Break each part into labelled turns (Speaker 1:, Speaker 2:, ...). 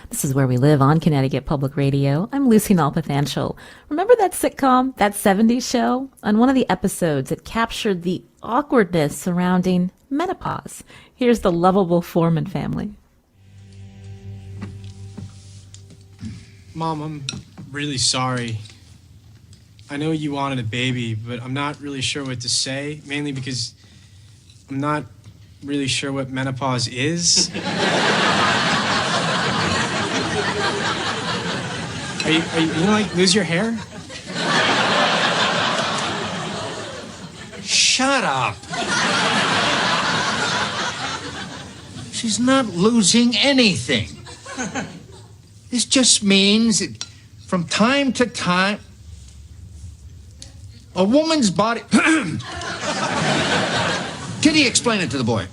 Speaker 1: This is Where We Live on Connecticut Public Radio. I'm Lucy Nalpathanchel. Remember that sitcom, That 70s Show? On one of the episodes, it captured the awkwardness surrounding menopause. Here's the lovable Foreman family.
Speaker 2: Mom, I'm really sorry. I know you wanted a baby, but I'm not really sure what to say, mainly because I'm not really sure what menopause is. Are you gonna, like, lose your hair?
Speaker 3: Shut up. She's not losing anything. This just means that from time to time, a woman's body... Kitty, explain it to the boy.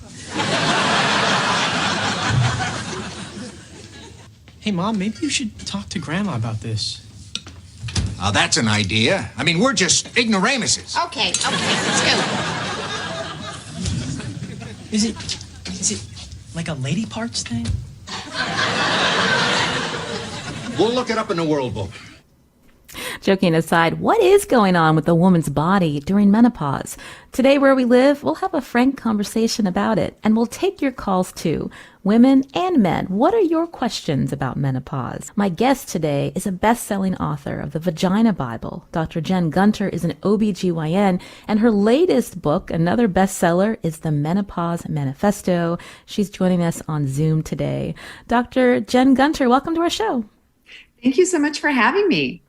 Speaker 2: Hey, Mom, maybe you should talk to Grandma about this.
Speaker 3: Oh, that's an idea. I mean, we're just ignoramuses.
Speaker 4: Okay, let's go.
Speaker 2: Is it like a lady parts thing?
Speaker 3: We'll look it up in the World Book.
Speaker 1: Joking aside, what is going on with a woman's body during menopause? Today, Where We Live, we'll have a frank conversation about it, and we'll take your calls too. Women and men, what are your questions about menopause? My guest today is a best-selling author of the Vagina Bible. Dr. Jen Gunter is an OBGYN, and her latest book, another bestseller, is the Menopause Manifesto. She's joining us on Zoom today. Dr. Jen Gunter, welcome to our show.
Speaker 5: Thank you so much for having me.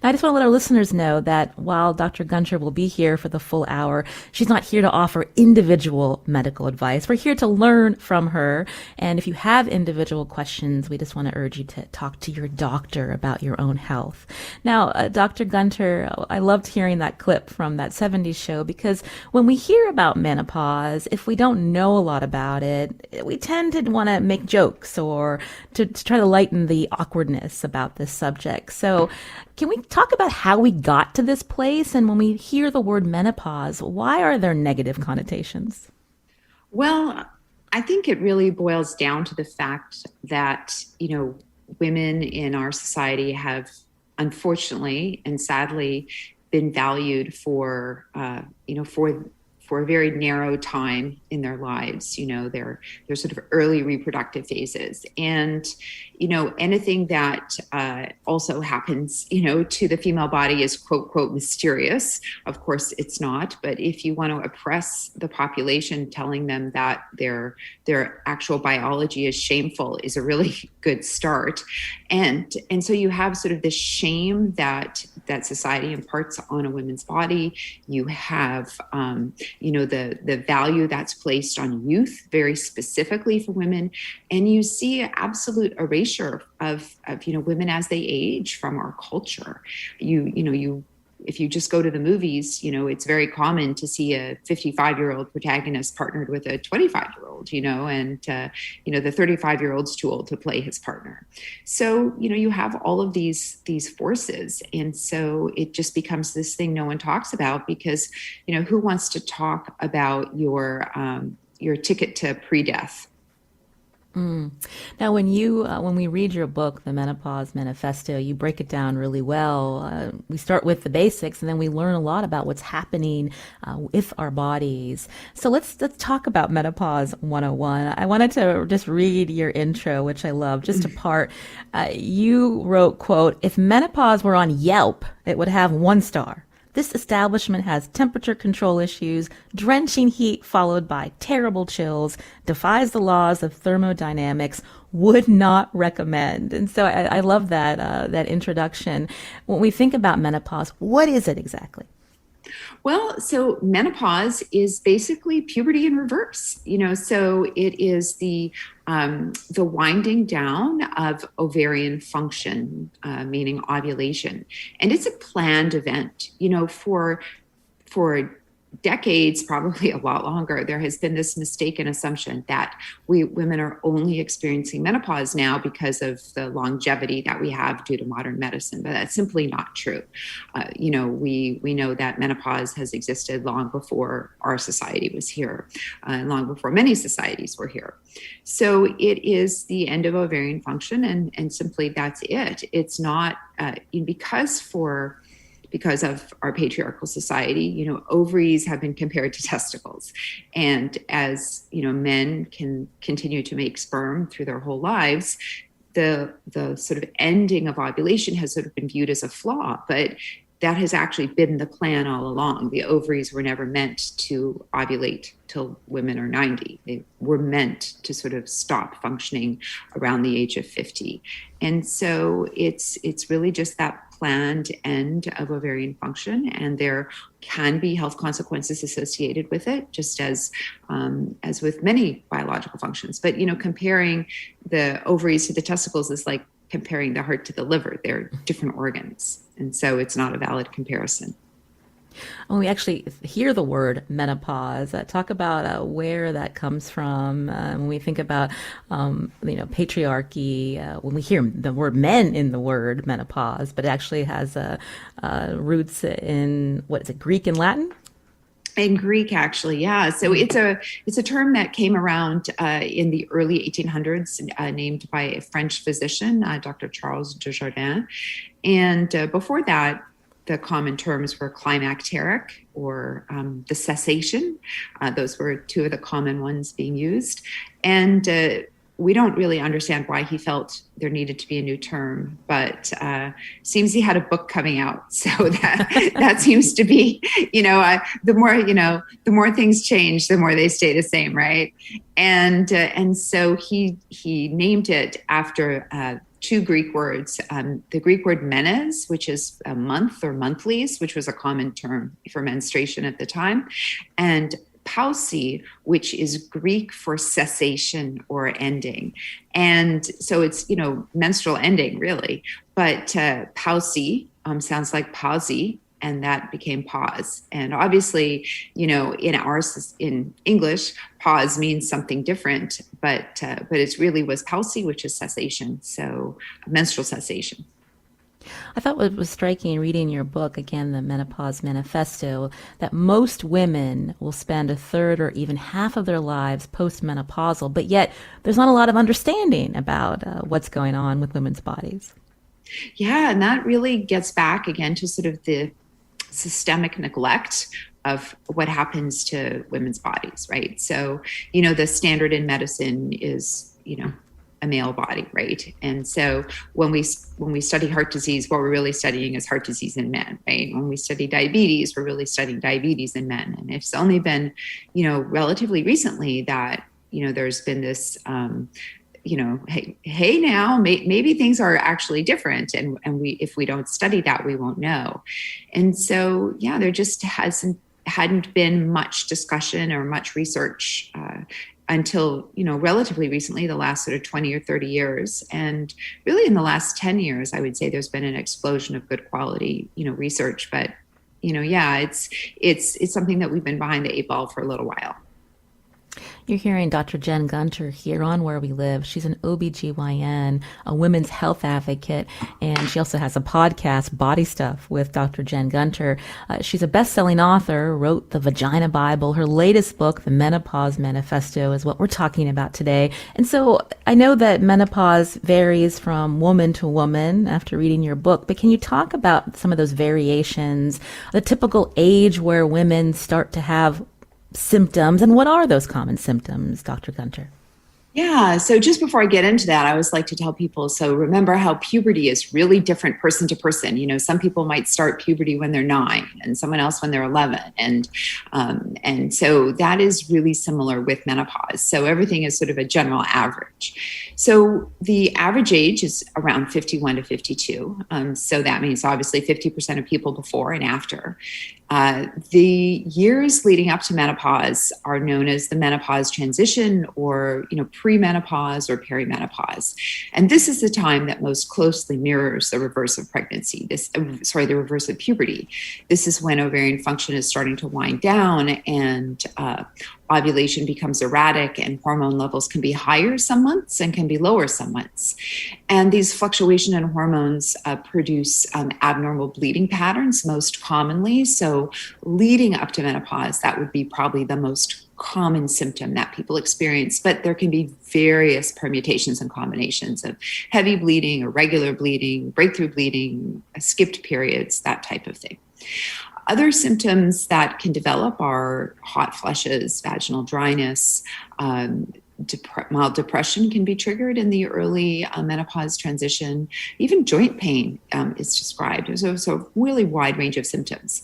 Speaker 1: Now, I just want to let our listeners know that while Dr. Gunter will be here for the full hour, she's not here to offer individual medical advice. We're here to learn from her. And if you have individual questions, we just want to urge you to talk to your doctor about your own health. Now, Dr. Gunter, I loved hearing that clip from that 70s show because when we hear about menopause, if we don't know a lot about it, we tend to want to make jokes or to try to lighten the awkwardness about this subject. So can we talk about how we got to this place? And when we hear the word menopause, why are there negative connotations?
Speaker 5: Well, I think it really boils down to the fact that, women in our society have unfortunately and sadly been valued for a very narrow time in their lives, their sort of early reproductive phases. And, anything that also happens, to the female body is quote, quote, mysterious. Of course, it's not. But if you want to oppress the population, telling them that their actual biology is shameful is a really good start. And so you have sort of the shame that society imparts on a woman's body. You have, the value that's placed on youth, very specifically for women. And you see absolute erasure of women as they age from our culture. If you just go to the movies, it's very common to see a 55-year-old protagonist partnered with a 25-year-old, and the 35-year-old's too old to play his partner. So, you have all of these forces. And so it just becomes this thing no one talks about because, who wants to talk about your ticket to pre-death?
Speaker 1: Now, when we read your book, the Menopause Manifesto, you break it down really well. We start with the basics, and then we learn a lot about what's happening with our bodies. So let's talk about Menopause 101. I wanted to just read your intro, which I love, just a part. You wrote, quote, "If menopause were on Yelp, it would have 1 star. This establishment has temperature control issues, drenching heat followed by terrible chills, defies the laws of thermodynamics, would not recommend." And so I love that introduction. When we think about menopause, what is it exactly?
Speaker 5: Well, so menopause is basically puberty in reverse, so it is the winding down of ovarian function, meaning ovulation. And it's a planned event, for decades, probably a lot longer, there has been this mistaken assumption that we women are only experiencing menopause now because of the longevity that we have due to modern medicine, but that's simply not true. We know that menopause has existed long before our society was here, and long before many societies were here. So it is the end of ovarian function, and simply that's it. It's not because of our patriarchal society, ovaries have been compared to testicles. And as, men can continue to make sperm through their whole lives, the sort of ending of ovulation has sort of been viewed as a flaw, but that has actually been the plan all along. The ovaries were never meant to ovulate till women are 90. They were meant to sort of stop functioning around the age of 50. And so it's really just that planned end of ovarian function, and there can be health consequences associated with it, just as with many biological functions. But comparing the ovaries to the testicles is like comparing the heart to the liver. They're different organs, and so it's not a valid comparison.
Speaker 1: When we actually hear the word menopause, talk about where that comes from. When we think about, patriarchy, when we hear the word men in the word menopause, but it actually has roots in, what is it, Greek and Latin?
Speaker 5: In Greek, actually, yeah. So it's a term that came around in the early 1800s, named by a French physician, Dr. Charles Desjardins. And before that, the common terms were climacteric or the cessation. Those were two of the common ones being used. And we don't really understand why he felt there needed to be a new term, but seems he had a book coming out. So that seems to be, the more things change, the more they stay the same, right? And so he named it after two Greek words, the Greek word menes, which is a month or monthlies, which was a common term for menstruation at the time, and pausi, which is Greek for cessation or ending. And so it's, menstrual ending really, but pausi sounds like palsy, and that became pause. And obviously, in English, pause means something different, but it really was palsy, which is cessation, so menstrual cessation.
Speaker 1: I thought what was striking reading your book, again, the Menopause Manifesto, that most women will spend a third or even half of their lives postmenopausal, but yet there's not a lot of understanding about what's going on with women's bodies. Yeah,
Speaker 5: and that really gets back again to sort of the systemic neglect of what happens to women's bodies, right? So, the standard in medicine is, a male body, right? And so when we study heart disease, what we're really studying is heart disease in men, right? When we study diabetes, we're really studying diabetes in men. And it's only been, relatively recently that, there's been this, hey now, maybe things are actually different. And if we don't study that, we won't know. And so, yeah, there just hadn't been much discussion or much research until, relatively recently, the last sort of 20 or 30 years. And really in the last 10 years, I would say there's been an explosion of good quality, research. But, it's something that we've been behind the eight ball for a little while.
Speaker 1: You're hearing Dr. Jen Gunter here on Where We Live. She's an OBGYN, a women's health advocate, and she also has a podcast, Body Stuff, with Dr. Jen Gunter. She's a best-selling author, wrote the Vagina Bible. Her latest book, the Menopause Manifesto, is what we're talking about today. And so I know that menopause varies from woman to woman after reading your book, but can you talk about some of those variations, the typical age where women start to have symptoms, and what are those common symptoms, Dr. Gunter?
Speaker 5: Yeah. So just before I get into that, I always like to tell people, so remember how puberty is really different person to person. Some people might start puberty when they're 9 and someone else when they're 11. And so that is really similar with menopause. So everything is sort of a general average. So the average age is around 51 to 52. So that means obviously 50% of people before and after. The years leading up to menopause are known as the menopause transition or, premenopause or perimenopause. And this is the time that most closely mirrors the reverse of pregnancy, the reverse of puberty. This is when ovarian function is starting to wind down and ovulation becomes erratic and hormone levels can be higher some months and can be lower some months. And these fluctuations in hormones produce abnormal bleeding patterns most commonly. So leading up to menopause, that would be probably the most common symptom that people experience, but there can be various permutations and combinations of heavy bleeding, irregular bleeding, breakthrough bleeding, skipped periods, that type of thing. Other symptoms that can develop are hot flushes, vaginal dryness, mild depression can be triggered in the early menopause transition. Even joint pain is described. So really wide range of symptoms.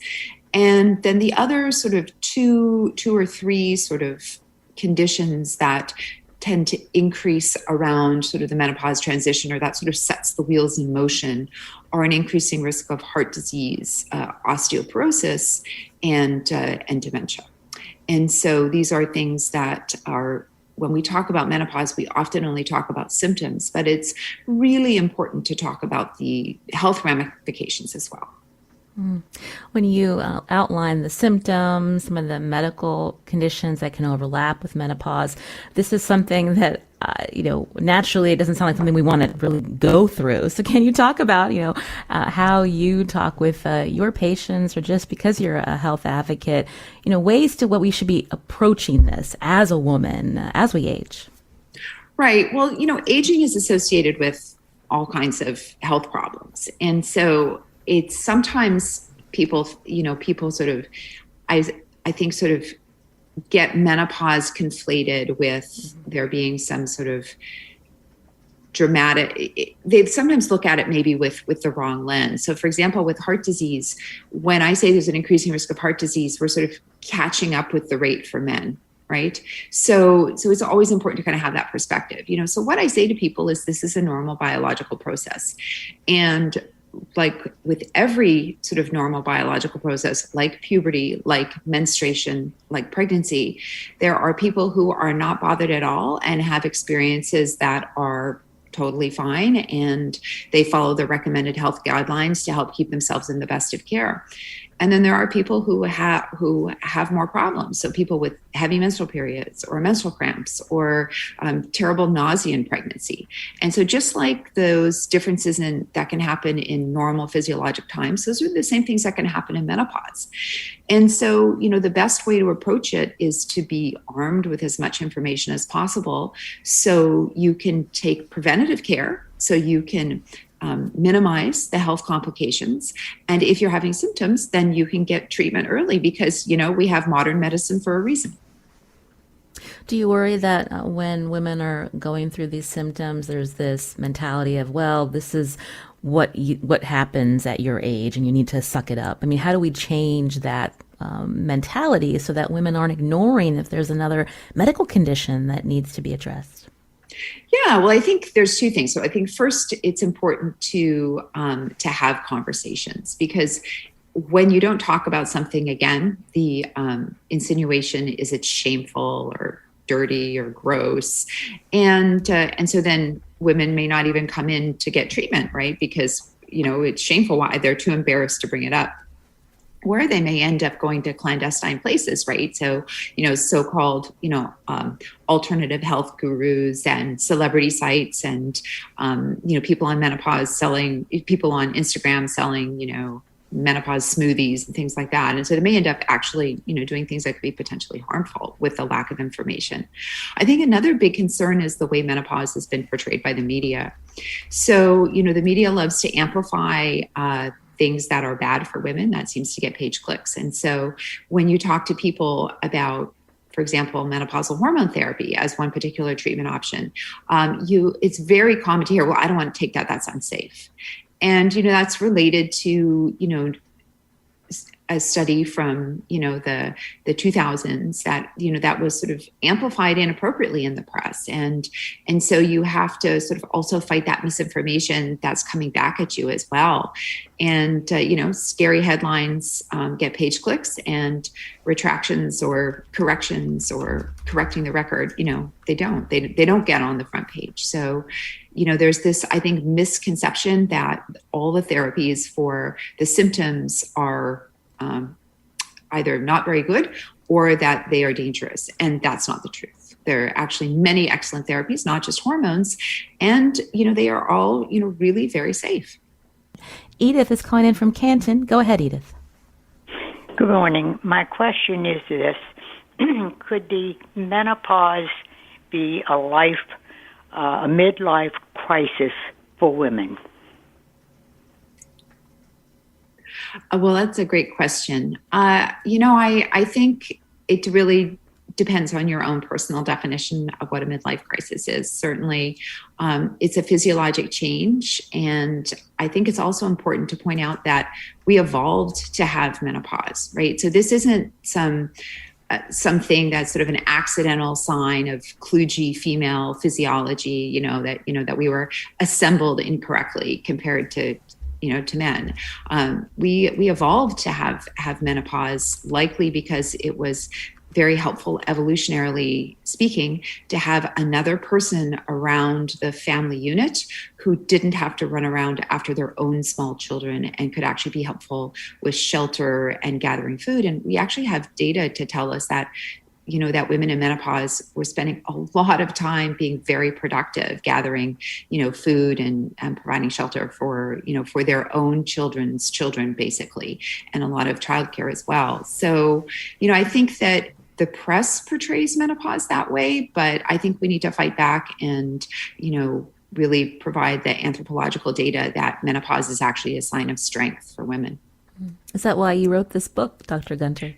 Speaker 5: And then the other sort of two or three sort of conditions that tend to increase around sort of the menopause transition, or that sort of sets the wheels in motion, are an increasing risk of heart disease, osteoporosis, and dementia. And so these are things that are, when we talk about menopause, we often only talk about symptoms, but it's really important to talk about the health ramifications as well.
Speaker 1: When you outline the symptoms, some of the medical conditions that can overlap with menopause, this is something that, naturally it doesn't sound like something we want to really go through. So can you talk about, how you talk with your patients, or just because you're a health advocate, ways to what we should be approaching this as a woman as we age?
Speaker 5: Right. Well, aging is associated with all kinds of health problems. And so it's sometimes people sort of, I think sort of get menopause conflated with there being some sort of dramatic, they sometimes look at it maybe with the wrong lens. So for example, with heart disease, when I say there's an increasing risk of heart disease, we're sort of catching up with the rate for men. Right. So it's always important to kind of have that perspective, so what I say to people is this is a normal biological process. And like with every sort of normal biological process, like puberty, like menstruation, like pregnancy, there are people who are not bothered at all and have experiences that are totally fine, and they follow the recommended health guidelines to help keep themselves in the best of care. And then there are people who have more problems. So people with heavy menstrual periods or menstrual cramps or terrible nausea in pregnancy. And so just like those differences that can happen in normal physiologic times, those are the same things that can happen in menopause. And so, the best way to approach it is to be armed with as much information as possible so you can take preventative care, so you can minimize the health complications. And if you're having symptoms, then you can get treatment early because, we have modern medicine for a reason.
Speaker 1: Do you worry that when women are going through these symptoms, there's this mentality of, well, this is what happens at your age and you need to suck it up? I mean, how do we change that mentality so that women aren't ignoring if there's another medical condition that needs to be addressed?
Speaker 5: Yeah, well, I think there's two things. So I think first, it's important to have conversations, because when you don't talk about something, again, the insinuation is it's shameful or dirty or gross, and so then women may not even come in to get treatment, right? Because it's shameful. Why? They're too embarrassed to bring it up. Where they may end up going to clandestine places, right? So, so-called, alternative health gurus and celebrity sites and, people on menopause selling, people on Instagram selling, menopause smoothies and things like that. And so they may end up actually, doing things that could be potentially harmful with the lack of information. I think another big concern is the way menopause has been portrayed by the media. So, the media loves to amplify things that are bad for women. That seems to get page clicks. And so when you talk to people about, for example, menopausal hormone therapy as one particular treatment option, it's very common to hear, well, I don't want to take that. That's unsafe. And, that's related to, a study from, the 2000s that, that was sort of amplified inappropriately in the press. And so you have to sort of also fight that misinformation that's coming back at you as well. And, scary headlines get page clicks, and retractions or corrections or correcting the record, they don't get on the front page. So, there's this, I think, misconception that all the therapies for the symptoms are either not very good or that they are dangerous. And that's not the truth. There are actually many excellent therapies, not just hormones. And, they are all, really very safe.
Speaker 1: Edith is calling in from Canton. Go ahead, Edith.
Speaker 4: Good morning. My question is this. Could the menopause be a midlife crisis for women?
Speaker 5: Well, that's a great question. I think it really depends on your own personal definition of what a midlife crisis is. Certainly, it's a physiologic change. And I think it's also important to point out that we evolved to have menopause, right? So this isn't something that's sort of an accidental sign of kludgy female physiology, that we were assembled incorrectly compared to men. We evolved to have menopause, likely because it was very helpful, evolutionarily speaking, to have another person around the family unit who didn't have to run around after their own small children and could actually be helpful with shelter and gathering food. And we actually have data to tell us that that women in menopause were spending a lot of time being very productive, gathering, food and providing shelter for their own children's children, basically, and a lot of childcare as well. So, I think that the press portrays menopause that way, but I think we need to fight back and, really provide the anthropological data that menopause is actually a sign of strength for women.
Speaker 1: Is that why you wrote this book, Dr. Gunter?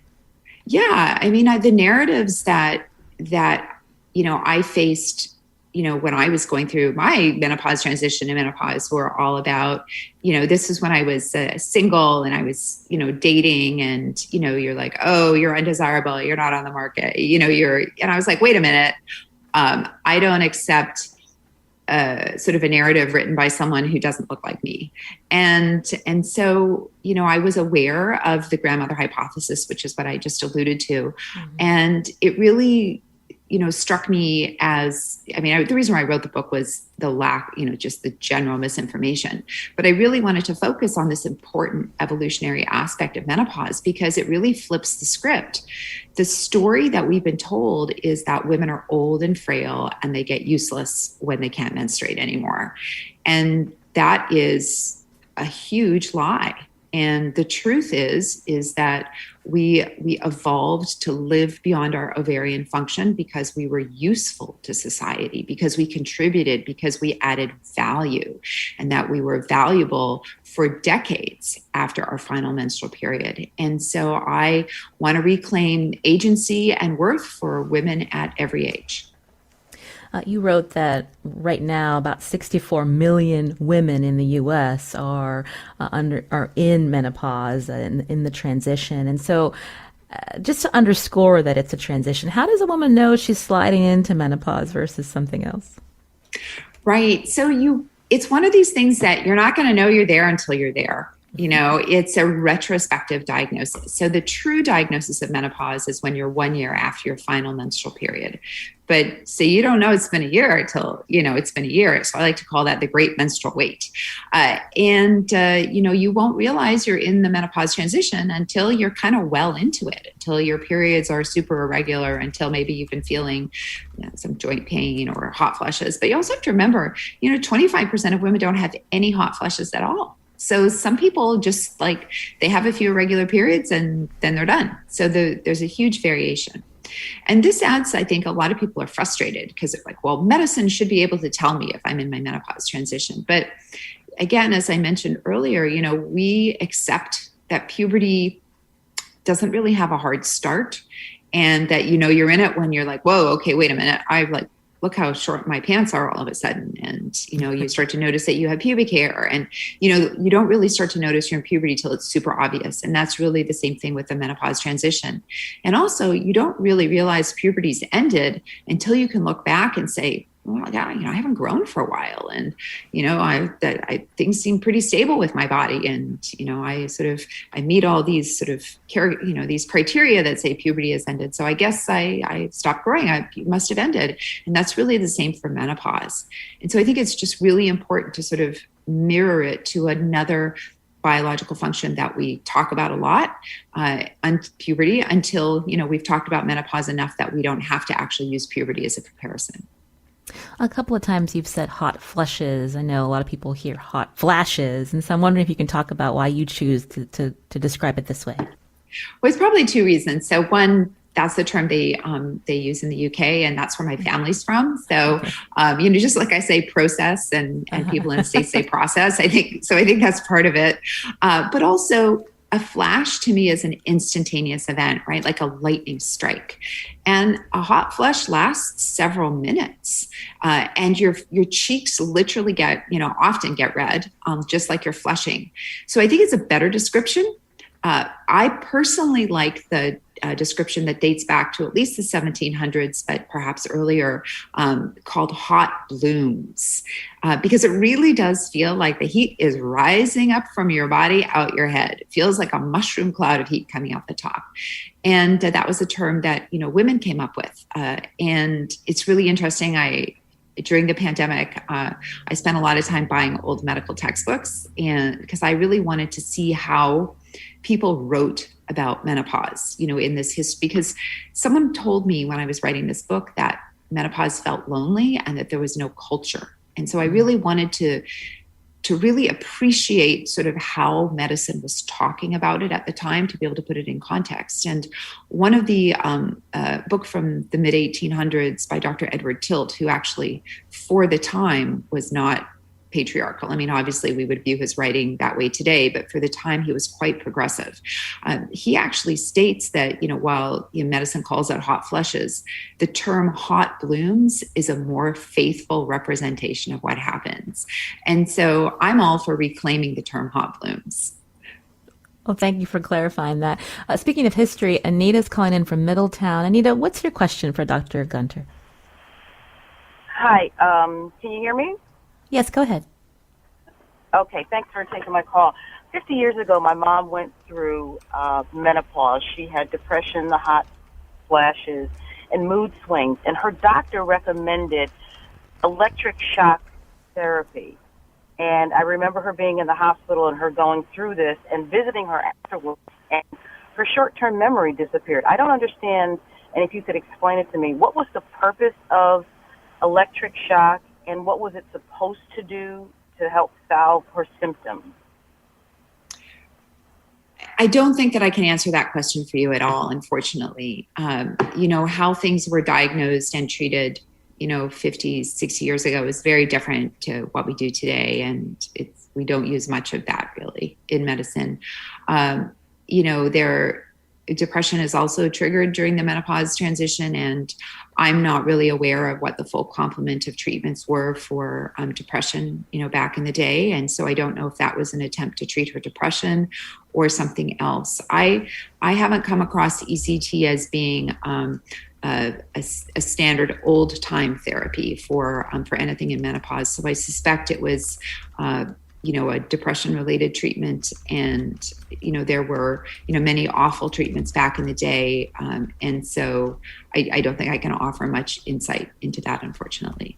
Speaker 5: Yeah, I mean, the narratives that I faced, when I was going through my menopause transition and menopause were all about, this is when I was single and I was, dating, and, you're like, oh, you're undesirable, you're not on the market, and I was like, wait a minute, I don't accept sort of a narrative written by someone who doesn't look like me. And so, I was aware of the grandmother hypothesis, which is what I just alluded to. Mm-hmm. And it really, struck me as, the reason why I wrote the book was the lack, just the general misinformation. But I really wanted to focus on this important evolutionary aspect of menopause because it really flips the script. The story that we've been told is that women are old and frail and they get useless when they can't menstruate anymore. And that is a huge lie. And the truth is that we evolved to live beyond our ovarian function because we were useful to society, because we contributed, because we added value, and that we were valuable for decades after our final menstrual period. And so I want to reclaim agency and worth for women at every age.
Speaker 1: You wrote that right now about 64 million women in the U.S. are in menopause and in the transition. And so just to underscore that it's a transition, how does a woman know she's sliding into menopause versus something else?
Speaker 5: Right. So it's one of these things that you're not going to know you're there until you're there. It's a retrospective diagnosis. So the true diagnosis of menopause is when you're 1 year after your final menstrual period. But so you don't know it's been a year until, it's been a year. So I like to call that the great menstrual wait. You won't realize you're in the menopause transition until you're kind of well into it, until your periods are super irregular, until maybe you've been feeling some joint pain or hot flushes. But you also have to remember, 25% of women don't have any hot flushes at all. So some people just they have a few irregular periods and then they're done. So there's a huge variation. And this adds, I think a lot of people are frustrated because they're like, well, medicine should be able to tell me if I'm in my menopause transition. But again, as I mentioned earlier, we accept that puberty doesn't really have a hard start and that, you're in it when you're like, whoa, okay, wait a minute. look how short my pants are all of a sudden. And, you start to notice that you have pubic hair, and, you don't really start to notice you're in puberty till it's super obvious. And that's really the same thing with the menopause transition. And also, you don't really realize puberty's ended until you can look back and say, well, yeah, I haven't grown for a while, and things seem pretty stable with my body, and I meet all these these criteria that say puberty has ended. So I guess I stopped growing. It must have ended, and that's really the same for menopause. And so I think it's just really important to sort of mirror it to another biological function that we talk about a lot on puberty, until we've talked about menopause enough that we don't have to actually use puberty as a comparison.
Speaker 1: A couple of times you've said hot flushes. I know a lot of people hear hot flashes. And so I'm wondering if you can talk about why you choose to describe it this way.
Speaker 5: Well, it's probably two reasons. So one, that's the term they use in the UK, and that's where my family's from. So, just like I say process, and people in the States say process. I think that's part of it. But also, a flash to me is an instantaneous event, right? Like a lightning strike. And a hot flush lasts several minutes. And your cheeks literally often get red, just like you're flushing. So I think it's a better description. I personally like the description that dates back to at least the 1700s, but perhaps earlier, called hot blooms, because it really does feel like the heat is rising up from your body out your head. It feels like a mushroom cloud of heat coming out the top. And that was a term that, women came up with. And it's really interesting. During the pandemic, I spent a lot of time buying old medical textbooks, and because I really wanted to see how people wrote about menopause, in this history, because someone told me when I was writing this book that menopause felt lonely and that there was no culture. And so I really wanted to really appreciate sort of how medicine was talking about it at the time, to be able to put it in context. And one of the book from the mid 1800s by Dr. Edward Tilt, who actually for the time was not patriarchal. I mean, obviously we would view his writing that way today, but for the time he was quite progressive. He actually states that, while medicine calls out hot flushes, the term hot blooms is a more faithful representation of what happens. And so I'm all for reclaiming the term hot blooms.
Speaker 1: Well, thank you for clarifying that. Speaking of history, Anita's calling in from Middletown. Anita, what's your question for Dr. Gunter?
Speaker 6: Hi, can you hear me?
Speaker 1: Yes, go ahead.
Speaker 6: Okay, thanks for taking my call. 50 years ago, my mom went through menopause. She had depression, the hot flashes, and mood swings, and her doctor recommended electric shock therapy. And I remember her being in the hospital and her going through this and visiting her afterwards, and her short-term memory disappeared. I don't understand, and if you could explain it to me, what was the purpose of electric shock, and what was it supposed to do to help solve her symptoms?
Speaker 5: I don't think that I can answer that question for you at all, unfortunately. How things were diagnosed and treated, 50, 60 years ago is very different to what we do today. And we don't use much of that really in medicine. Depression is also triggered during the menopause transition, and I'm not really aware of what the full complement of treatments were for depression, back in the day. And so I don't know if that was an attempt to treat her depression or something else. I haven't come across ECT as being a standard old time therapy for anything in menopause. So I suspect it was a depression related treatment. And, there were, many awful treatments back in the day. And so I don't think I can offer much insight into that, unfortunately.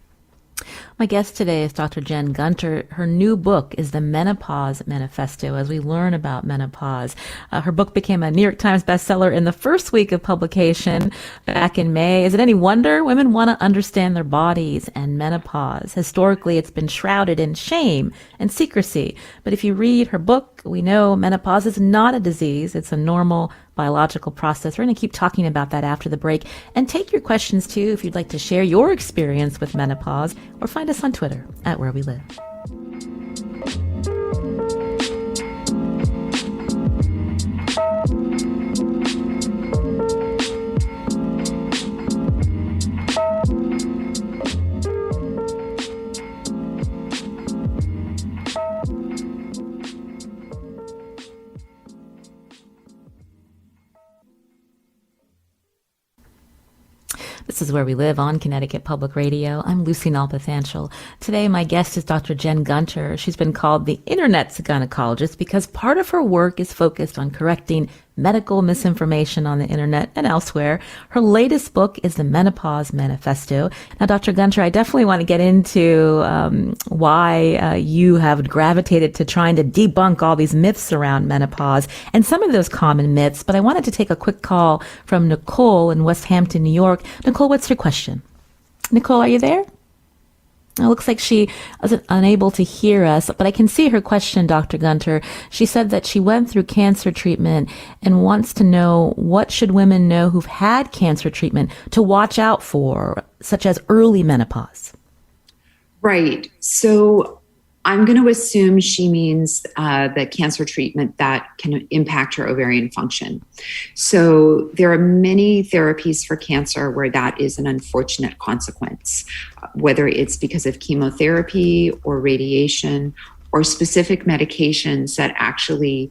Speaker 1: My guest today is Dr. Jen Gunter. Her new book is the Menopause Manifesto, as we learn about menopause. Her book became a New York Times bestseller in the first week of publication back in May. Is it any wonder women want to understand their bodies and menopause? Historically, it's been shrouded in shame and secrecy. But if you read her book, we know menopause is not a disease. It's a normal biological process. We're going to keep talking about that after the break, and take your questions too if you'd like to share your experience with menopause, or find us on Twitter at Where We Live. This is Where We Live on Connecticut Public Radio. I'm Lucy Nalpathanchel. Today, my guest is Dr. Jen Gunter. She's been called the Internet's gynecologist because part of her work is focused on correcting medical misinformation on the internet and elsewhere. Her latest book is the Menopause Manifesto. Now, Dr. Gunter, I definitely want to get into why you have gravitated to trying to debunk all these myths around menopause and some of those common myths, but I wanted to take a quick call from Nicole in West Hampton, New York. Nicole, what's your question? Nicole, are you there? It looks like she was unable to hear us, but I can see her question, Dr. Gunter. She said that she went through cancer treatment and wants to know what should women know who've had cancer treatment to watch out for, such as early menopause.
Speaker 5: Right. So I'm going to assume she means the cancer treatment that can impact her ovarian function. So there are many therapies for cancer where that is an unfortunate consequence, whether it's because of chemotherapy or radiation or specific medications that actually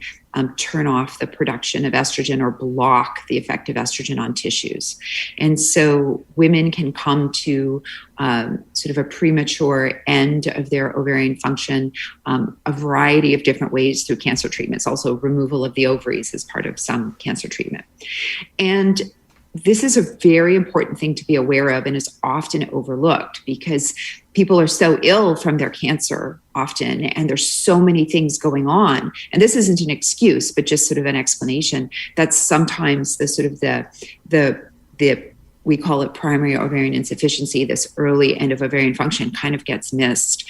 Speaker 5: turn off the production of estrogen or block the effect of estrogen on tissues. And so women can come to sort of a premature end of their ovarian function a variety of different ways through cancer treatments. Also, removal of the ovaries is part of some cancer treatment. And this is a very important thing to be aware of and is often overlooked because people are so ill from their cancer often, and there's so many things going on. And this isn't an excuse, but just sort of an explanation that sometimes the sort of the we call it primary ovarian insufficiency, this early end of ovarian function kind of gets missed.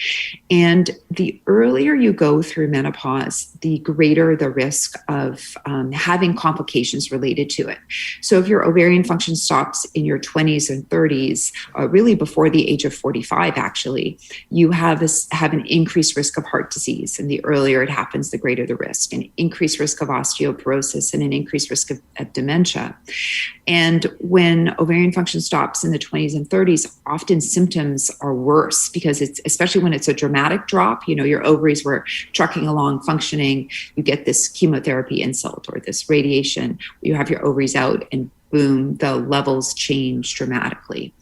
Speaker 5: And the earlier you go through menopause, the greater the risk of having complications related to it. So if your ovarian function stops in your 20s and 30s, really before the age of 45, actually, you have an increased risk of heart disease. And the earlier it happens, the greater the risk, an increased risk of osteoporosis and an increased risk of dementia. And when ovarian function stops in the 20s and 30s, often symptoms are worse because it's, especially when it's a dramatic drop, your ovaries were trucking along, functioning, you get this chemotherapy insult or this radiation, you have your ovaries out and boom, the levels change dramatically.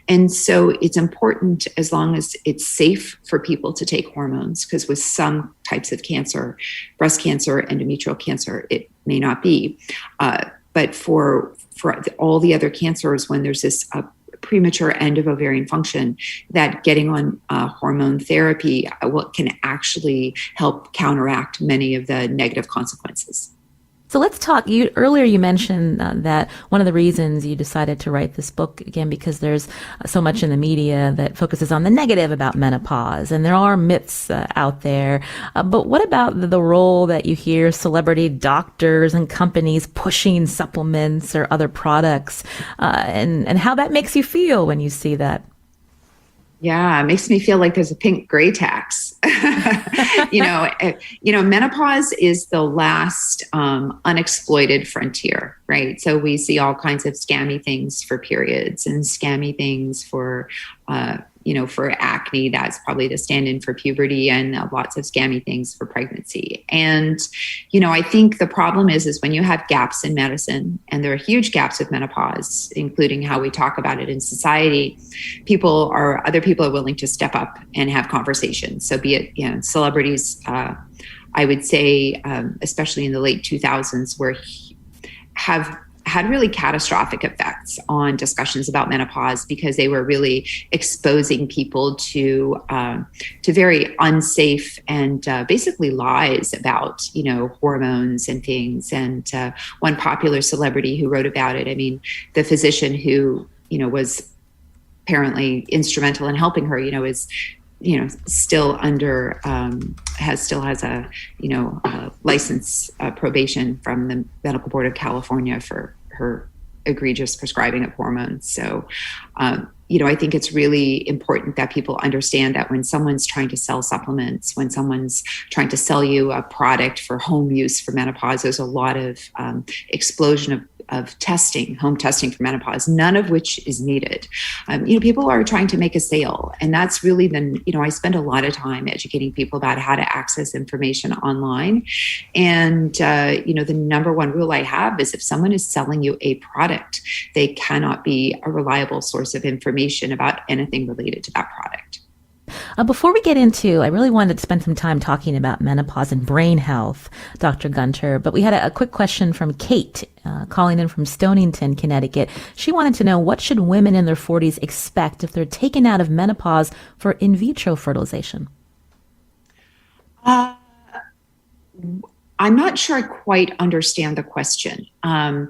Speaker 5: And so it's important, as long as it's safe for people to take hormones, because with some types of cancer, breast cancer, endometrial cancer, it may not be. But for all the other cancers, when there's this premature end of ovarian function, that getting on hormone therapy can actually help counteract many of the negative consequences.
Speaker 1: So let's talk. Earlier you mentioned that one of the reasons you decided to write this book, again, because there's so much in the media that focuses on the negative about menopause, and there are myths out there. But what about the role that you hear celebrity doctors and companies pushing supplements or other products, and how that makes you feel when you see that?
Speaker 5: Yeah, it makes me feel like there's a pink gray tax. Menopause is the last unexploited frontier, right? So we see all kinds of scammy things for periods and scammy things for acne. That's probably the stand-in for puberty, and lots of scammy things for pregnancy. And, I think the problem is when you have gaps in medicine, and there are huge gaps with menopause, including how we talk about it in society, other people are willing to step up and have conversations. So be it, celebrities, I would say, especially in the late 2000s, where have had really catastrophic effects on discussions about menopause because they were really exposing people to very unsafe and basically lies about, hormones and things. And one popular celebrity who wrote about it, the physician who, was apparently instrumental in helping her, is still under has a license probation from the Medical Board of California for her egregious prescribing of hormones. So, I think it's really important that people understand that when someone's trying to sell supplements, when someone's trying to sell you a product for home use for menopause, there's a lot of explosion testing, home testing for menopause, none of which is needed. People are trying to make a sale, and that's really I spend a lot of time educating people about how to access information online. And, the number one rule I have is if someone is selling you a product, they cannot be a reliable source of information about anything related to that product.
Speaker 1: Before we get into, I really wanted to spend some time talking about menopause and brain health, Dr. Gunter, but we had a quick question from Kate, calling in from Stonington, Connecticut. She wanted to know, what should women in their 40s expect if they're taken out of menopause for in vitro fertilization?
Speaker 5: I'm not sure I quite understand the question. I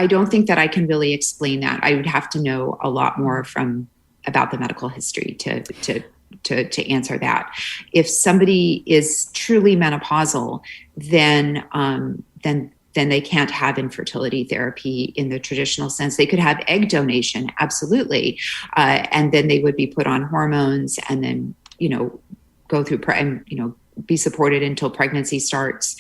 Speaker 5: don't think that I can really explain that. I would have to know a lot more about the medical history to answer that. If somebody is truly menopausal, then they can't have infertility therapy in the traditional sense. They could have egg donation, absolutely, and then they would be put on hormones, and then go through be supported until pregnancy starts,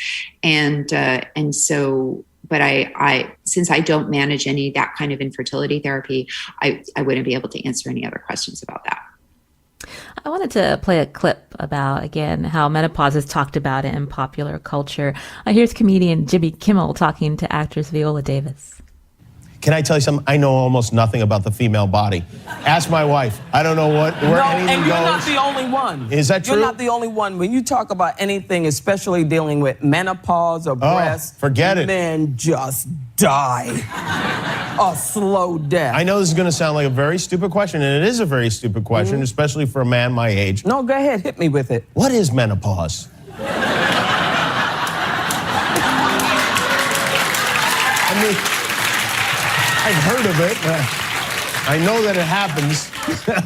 Speaker 5: But I since I don't manage any that kind of infertility therapy, I wouldn't be able to answer any other questions about that.
Speaker 1: I wanted to play a clip about, again, how menopause is talked about in popular culture. Here's comedian Jimmy Kimmel talking to actress Viola Davis.
Speaker 7: Can I tell you something? I know almost nothing about the female body. Ask my wife. I don't know where anything
Speaker 8: and you're
Speaker 7: goes.
Speaker 8: not the only one.
Speaker 7: Is that true?
Speaker 8: You're not the only one. When you talk about anything, especially dealing with menopause or breasts,
Speaker 7: forget it.
Speaker 8: Men just die a slow death.
Speaker 7: I know this is going to sound like a very stupid question, and it is a very stupid question, especially for a man my age.
Speaker 8: No, go ahead. Hit me with it.
Speaker 7: What is menopause? I've heard of it. I know that it happens.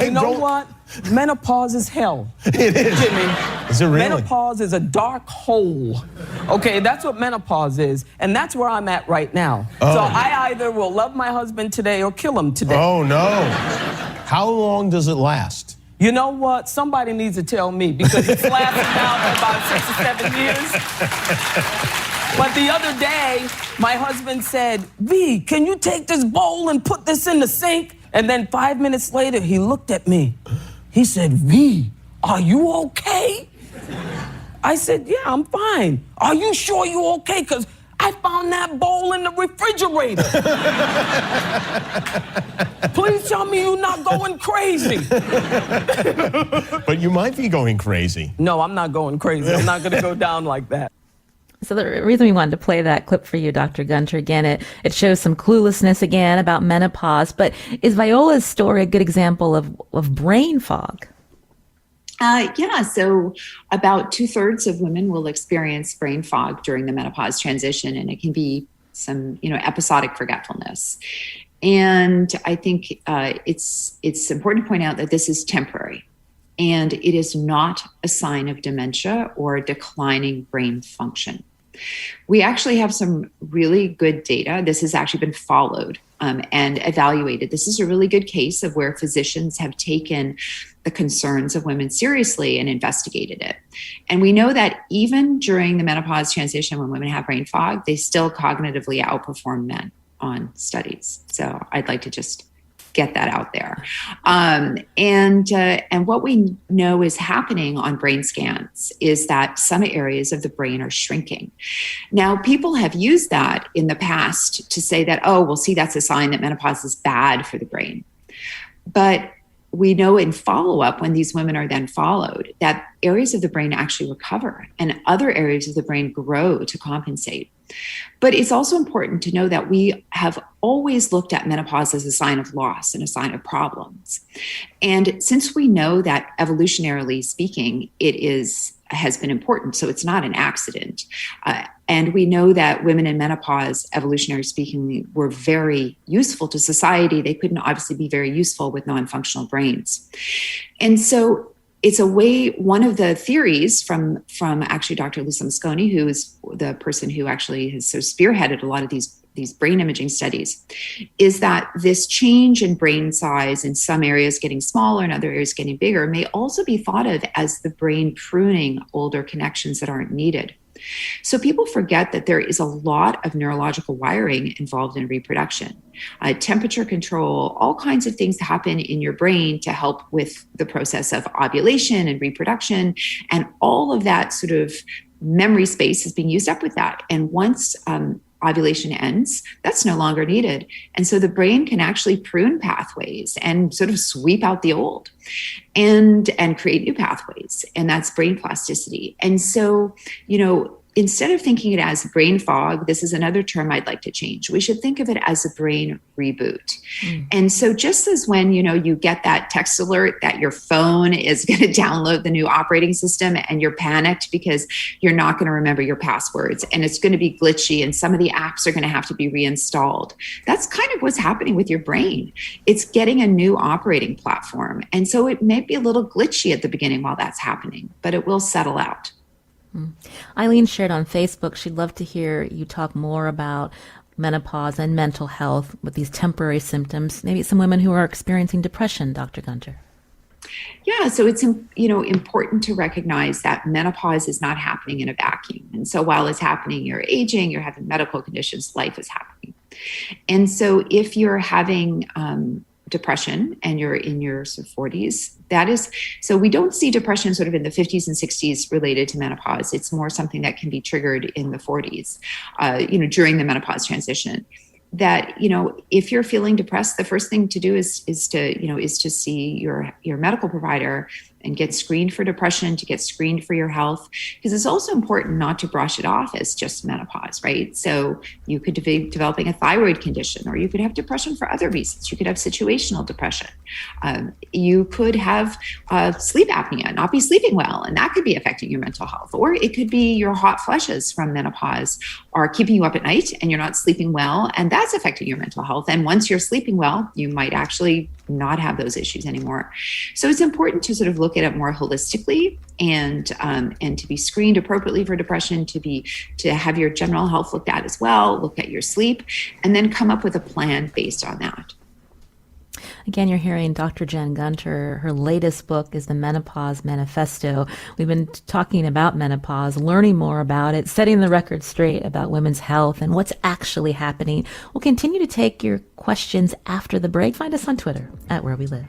Speaker 8: You know what? Menopause is hell.
Speaker 7: It is.
Speaker 8: Jimmy.
Speaker 7: Is it really?
Speaker 8: Menopause is a dark hole. Okay, that's what menopause is. And that's where I'm at right now.
Speaker 7: Oh.
Speaker 8: So I either will love my husband today or kill him today.
Speaker 7: Oh, no. How long does it last?
Speaker 8: You know what? Somebody needs to tell me, because it's lasted now for about 6 or 7 years. But the other day, my husband said, V, can you take this bowl and put this in the sink? And then 5 minutes later, he looked at me. He said, V, are you okay? I said, yeah, I'm fine. Are you sure you're okay? Because I found that bowl in the refrigerator. Please tell me you're not going crazy.
Speaker 7: But you might be going crazy.
Speaker 8: No, I'm not going crazy. I'm not going to go down like that.
Speaker 1: So the reason we wanted to play that clip for you, Dr. Gunter, again, it shows some cluelessness again about menopause. But is Viola's story a good example of brain fog?
Speaker 5: So about 2/3 of women will experience brain fog during the menopause transition, and it can be some, episodic forgetfulness. And I think it's important to point out that this is temporary, and it is not a sign of dementia or declining brain function. We actually have some really good data. This has actually been followed and evaluated. This is a really good case of where physicians have taken the concerns of women seriously and investigated it. And we know that even during the menopause transition, when women have brain fog, they still cognitively outperform men on studies. So I'd like to just get that out there. And what we know is happening on brain scans is that some areas of the brain are shrinking. Now, people have used that in the past to say that, oh, well, see, that's a sign that menopause is bad for the brain. But we know in follow-up, when these women are then followed, that areas of the brain actually recover and other areas of the brain grow to compensate. But it's also important to know that we have always looked at menopause as a sign of loss and a sign of problems. And since we know that evolutionarily speaking, has been important, so it's not an accident. And we know that women in menopause, evolutionary speaking, were very useful to society. They couldn't obviously be very useful with non-functional brains. And so it's a way, one of the theories from actually Dr. Lisa Mosconi, who is the person who actually has so spearheaded a lot of these brain imaging studies, is that this change in brain size in some areas getting smaller and other areas getting bigger may also be thought of as the brain pruning older connections that aren't needed. So people forget that there is a lot of neurological wiring involved in reproduction, temperature control, all kinds of things that happen in your brain to help with the process of ovulation and reproduction. And all of that sort of memory space is being used up with that. And once ovulation ends, that's no longer needed. And so the brain can actually prune pathways and sort of sweep out the old and create new pathways. And that's brain plasticity. And so, instead of thinking it as brain fog, this is another term I'd like to change. We should think of it as a brain reboot. And so just as when, you get that text alert that your phone is going to download the new operating system and you're panicked because you're not going to remember your passwords and it's going to be glitchy and some of the apps are going to have to be reinstalled. That's kind of what's happening with your brain. It's getting a new operating platform. And so it may be a little glitchy at the beginning while that's happening, but it will settle out.
Speaker 1: Eileen shared on Facebook she'd love to hear you talk more about menopause and mental health with these temporary symptoms, maybe some women who are experiencing depression, Dr. Gunter.
Speaker 5: Yeah, so it's important to recognize that menopause is not happening in a vacuum. And so while it's happening, you're aging, you're having medical conditions, life is happening. And so if you're having depression and you're in your sort of 40s, so we don't see depression sort of in the 50s and 60s related to menopause. It's more something that can be triggered in the 40s, during the menopause transition. That, if you're feeling depressed, the first thing to do is to see your medical provider and get screened for depression, to get screened for your health, because it's also important not to brush it off as just menopause, right? So you could be developing a thyroid condition, or you could have depression for other reasons. You could have situational depression. You could have sleep apnea, not be sleeping well, and that could be affecting your mental health. Or it could be your hot flushes from menopause are keeping you up at night and you're not sleeping well, and that's affecting your mental health. And once you're sleeping well, you might actually not have those issues anymore. So it's important to sort of look at it more holistically and to be screened appropriately for depression, to have your general health looked at as well, look at your sleep, and then come up with a plan based on that.
Speaker 1: Again, you're hearing Dr. Jen Gunter. Her latest book is the Menopause Manifesto. We've been talking about menopause, learning more about it, setting the record straight about women's health and what's actually happening. We'll continue to take your questions after the break. Find us on Twitter @WhereWeLive.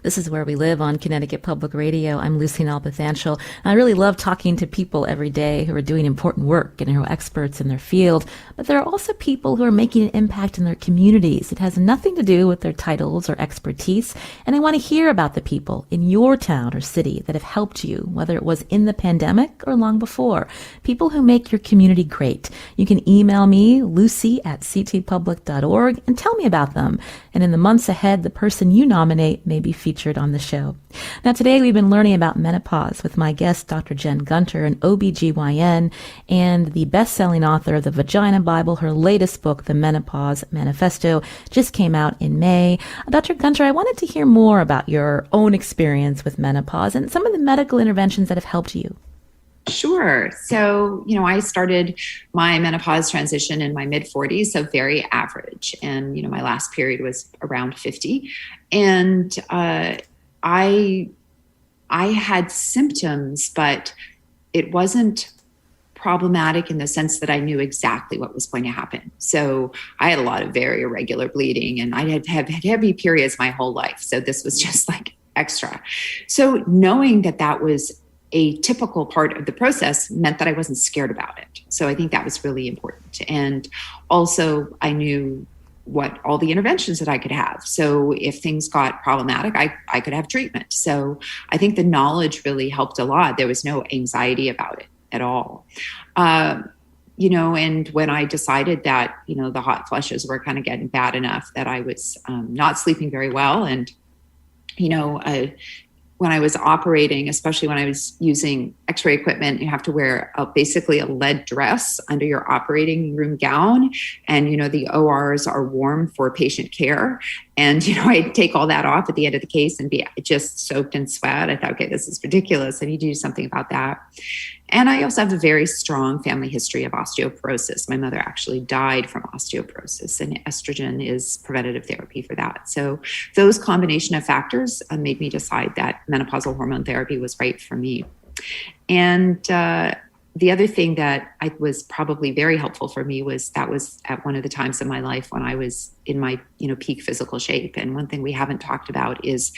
Speaker 1: This is Where We Live on Connecticut Public Radio. I'm Lucy Nalpathanchel. I really love talking to people every day who are doing important work and who are experts in their field. But there are also people who are making an impact in their communities. It has nothing to do with their titles or expertise. And I want to hear about the people in your town or city that have helped you, whether it was in the pandemic or long before. People who make your community great. You can email me, lucy@ctpublic.org, and tell me about them. And in the months ahead, the person you nominate may be featured on the show. Now, today we've been learning about menopause with my guest, Dr. Jen Gunter, an OBGYN and the best-selling author of the Vagina Bible. Her latest book, the Menopause Manifesto, just came out in May. Dr. Gunter, I wanted to hear more about your own experience with menopause and some of the medical interventions that have helped you.
Speaker 5: Sure. So, I started my menopause transition in my mid-40s, so very average. And, my last period was around 50. And I had symptoms, but it wasn't problematic in the sense that I knew exactly what was going to happen. So I had a lot of very irregular bleeding, and I had heavy periods my whole life. So this was just like extra. So knowing that was a typical part of the process meant that I wasn't scared about it. So I think that was really important. And also I knew what all the interventions that I could have. So if things got problematic, I could have treatment. So I think the knowledge really helped a lot. There was no anxiety about it at all. And when I decided that, the hot flushes were kind of getting bad enough that I was not sleeping very well. And, when I was operating, especially when I was using x-ray equipment. You have to wear basically a lead dress under your operating room gown. And, the ORs are warm for patient care. And, I'd take all that off at the end of the case and be just soaked in sweat. I thought, okay, this is ridiculous. I need to do something about that. And I also have a very strong family history of osteoporosis. My mother actually died from osteoporosis, and estrogen is preventative therapy for that. So those combination of factors made me decide that menopausal hormone therapy was right for me. And the other thing that was probably very helpful for me was at one of the times in my life when I was in my peak physical shape. And one thing we haven't talked about is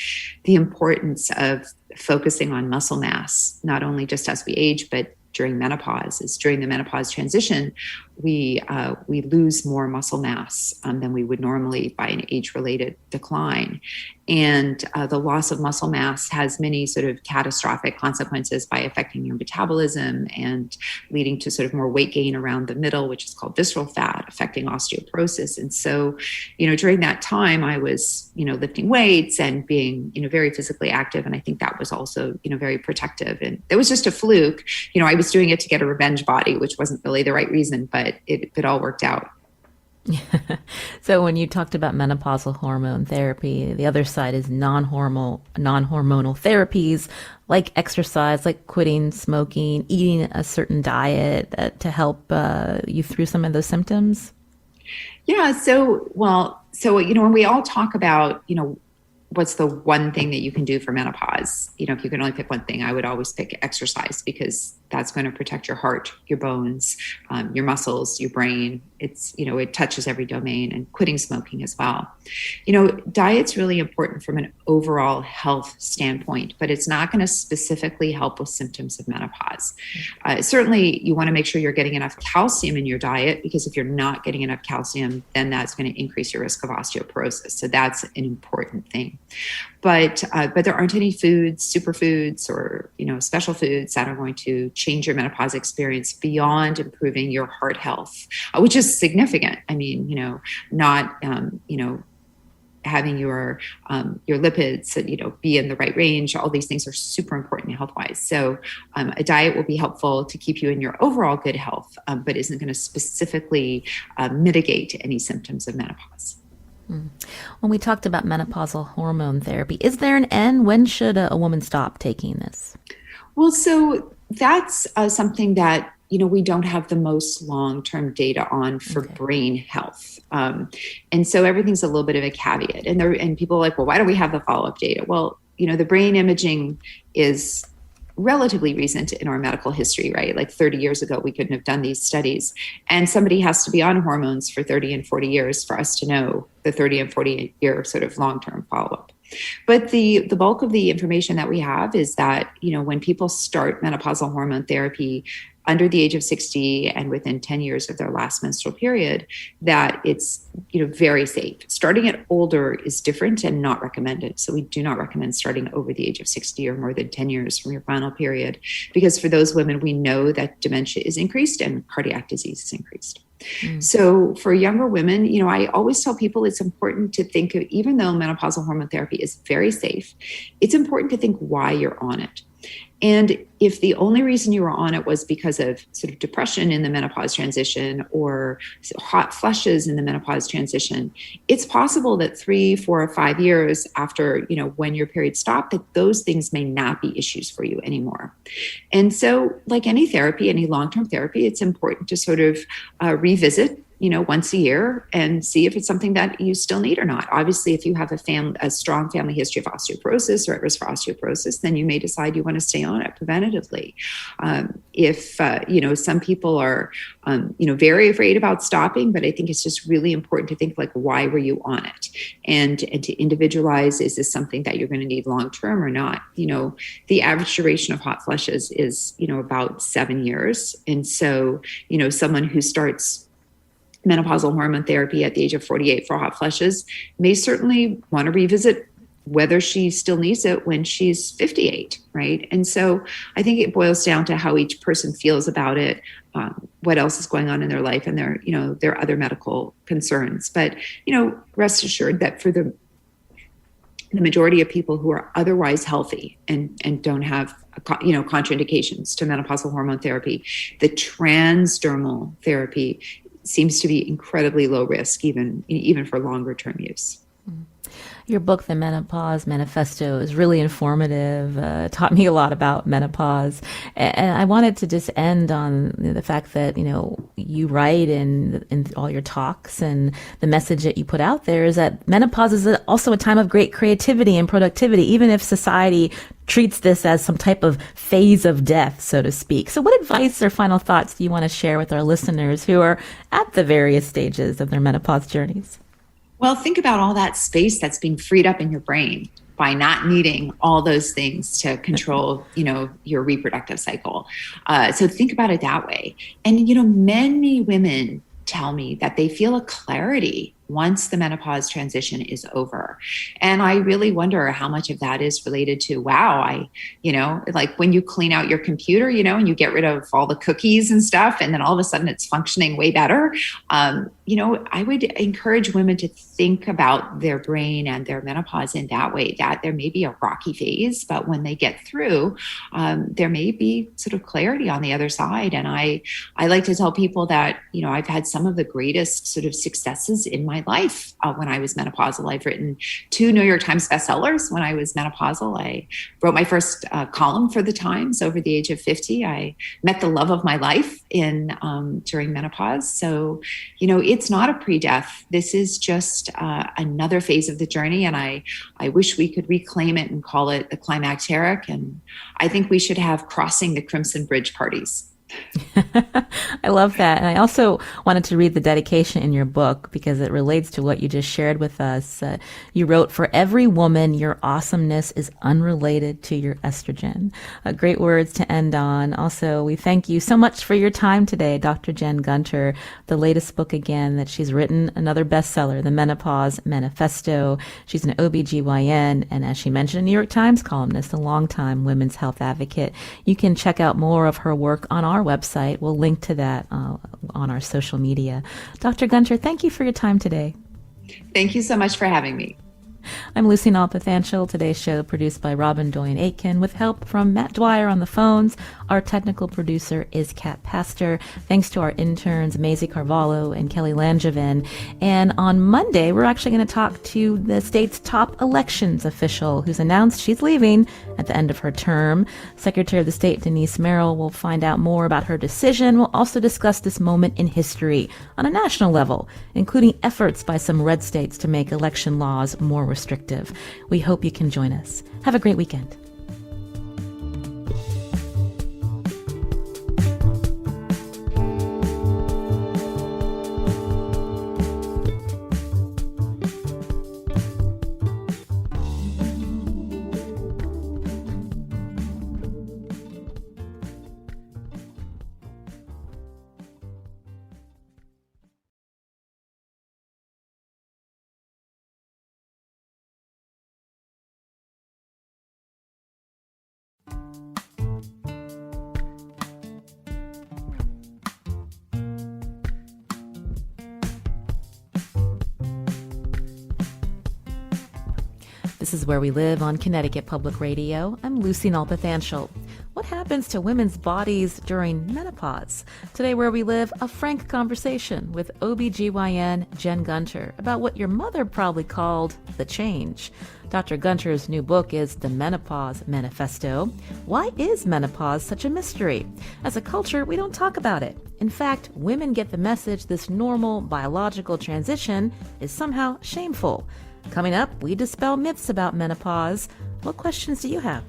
Speaker 5: the importance of focusing on muscle mass, not only just as we age, but during menopause. Is during the menopause transition, we lose more muscle mass than we would normally by an age-related decline. And the loss of muscle mass has many sort of catastrophic consequences by affecting your metabolism and leading to sort of more weight gain around the middle, which is called visceral fat, affecting osteoporosis. And so, during that time, I was, lifting weights and being, very physically active. And I think that was also, very protective. And it was just a fluke. I was doing it to get a revenge body, which wasn't really the right reason, but it all worked out.
Speaker 1: So when you talked about menopausal hormone therapy, the other side is non-hormonal therapies like exercise, like quitting smoking, eating a certain diet to help you through some of those symptoms.
Speaker 5: Yeah. So when we all talk about, what's the one thing that you can do for menopause? If you can only pick one thing, I would always pick exercise, because that's going to protect your heart, your bones, your muscles, your brain. It touches every domain, and quitting smoking as well. Diet's really important from an overall health standpoint, but it's not going to specifically help with symptoms of menopause. Certainly, you want to make sure you're getting enough calcium in your diet, because if you're not getting enough calcium, then that's going to increase your risk of osteoporosis. So that's an important thing. But there aren't any foods, superfoods, or special foods that are going to change your menopause experience beyond improving your heart health, which is significant. I mean, not having your lipids be in the right range. All these things are super important health wise. So a diet will be helpful to keep you in your overall good health, but isn't going to specifically mitigate any symptoms of menopause.
Speaker 1: When we talked about menopausal hormone therapy, is there an end? When should a woman stop taking this?
Speaker 5: Well, so that's something that, we don't have the most long-term data on for brain health. And so everything's a little bit of a caveat. And people are like, well, why do we have the follow-up data? Well, the brain imaging is relatively recent in our medical history, right? Like 30 years ago, we couldn't have done these studies. And somebody has to be on hormones for 30 and 40 years for us to know the 30 and 40 year sort of long-term follow-up. But the bulk of the information that we have is that, when people start menopausal hormone therapy under the age of 60 and within 10 years of their last menstrual period, that it's, very safe. Starting it older is different and not recommended. So we do not recommend starting over the age of 60 or more than 10 years from your final period, because for those women, we know that dementia is increased and cardiac disease is increased. So for younger women, I always tell people it's important to think of, even though menopausal hormone therapy is very safe, it's important to think why you're on it. And if the only reason you were on it was because of sort of depression in the menopause transition or hot flushes in the menopause transition, it's possible that 3, 4, or 5 years after, when your period stopped, that those things may not be issues for you anymore. And so like any therapy, any long-term therapy, it's important to sort of revisit once a year and see if it's something that you still need or not. Obviously, if you have a strong family history of osteoporosis or at risk for osteoporosis, then you may decide you want to stay on it preventatively. If some people are, very afraid about stopping, but I think it's just really important to think like, why were you on it? And to individualize, is this something that you're going to need long-term or not? The average duration of hot flushes is, about 7 years. And so, someone who starts menopausal hormone therapy at the age of 48 for hot flushes may certainly want to revisit whether she still needs it when she's 58, right? And so I think it boils down to how each person feels about it, what else is going on in their life and their other medical concerns. But, rest assured that for the the majority of people who are otherwise healthy and don't have contraindications to menopausal hormone therapy, the transdermal therapy seems to be incredibly low risk, even for longer term use.
Speaker 1: Your book, The Menopause Manifesto, is really informative. Taught me a lot about menopause, and I wanted to just end on the fact that you write in all your talks, and the message that you put out there is that menopause is also a time of great creativity and productivity, even if society treats this as some type of phase of death, so to speak. So, what advice or final thoughts do you want to share with our listeners who are at the various stages of their menopause journeys?
Speaker 5: Well, think about all that space that's being freed up in your brain by not needing all those things to control, your reproductive cycle. So think about it that way. And, many women tell me that they feel a clarity once the menopause transition is over. And I really wonder how much of that is related to, like when you clean out your computer, and you get rid of all the cookies and stuff, and then all of a sudden it's functioning way better. I would encourage women to think about their brain and their menopause in that way, that there may be a rocky phase, but when they get through, there may be sort of clarity on the other side. And I like to tell people that, I've had some of the greatest sort of successes in my life when I was menopausal. I've written 2 New York Times bestsellers when I was menopausal. I wrote my first column for the Times over the age of 50. I met the love of my life during menopause. So, it's not a pre-death. This is just another phase of the journey. And I wish we could reclaim it and call it the climacteric. And I think we should have crossing the Crimson Bridge parties.
Speaker 1: I love that. And I also wanted to read the dedication in your book because it relates to what you just shared with us. You wrote, "For every woman, your awesomeness is unrelated to your estrogen." Great words to end on. Also, we thank you so much for your time today, Dr. Jen Gunter. The latest book again that she's written, another bestseller, The Menopause Manifesto. She's an OBGYN, and as she mentioned, a New York Times columnist, a longtime women's health advocate. You can check out more of her work on our website. We'll link to that on our social media. Dr. Gunter, thank you for your time today.
Speaker 5: Thank you so much for having me.
Speaker 1: I'm Lucy Nalpathanchel. Today's show produced by Robin Doyen-Aitken with help from Matt Dwyer on the phones. Our technical producer is Kat Pastor. Thanks to our interns, Maisie Carvalho and Kelly Langevin. And on Monday, we're actually going to talk to the state's top elections official who's announced she's leaving at the end of her term. Secretary of the State Denise Merrill will find out more about her decision. We'll also discuss this moment in history on a national level, including efforts by some red states to make election laws more restrictive. We hope you can join us. Have a great weekend. This is Where We Live on Connecticut Public Radio. I'm Lucy Nalpathanchel. What happens to women's bodies during menopause? Today, Where We Live, a frank conversation with OBGYN Jen Gunter about what your mother probably called the change. Dr. Gunter's new book is The Menopause Manifesto. Why is menopause such a mystery? As a culture, we don't talk about it. In fact, women get the message this normal biological transition is somehow shameful. Coming up, we dispel myths about menopause. What questions do you have?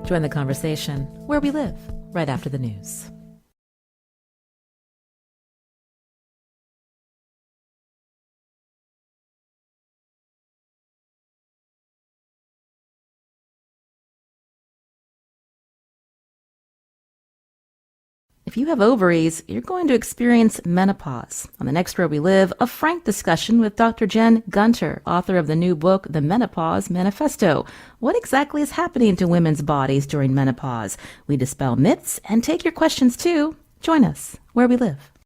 Speaker 1: Join the conversation Where We Live right after the news. If you have ovaries, you're going to experience menopause. On the next Where We Live, a frank discussion with Dr. Jen Gunter, author of the new book, The Menopause Manifesto. What exactly is happening to women's bodies during menopause? We dispel myths and take your questions too. Join us where we live.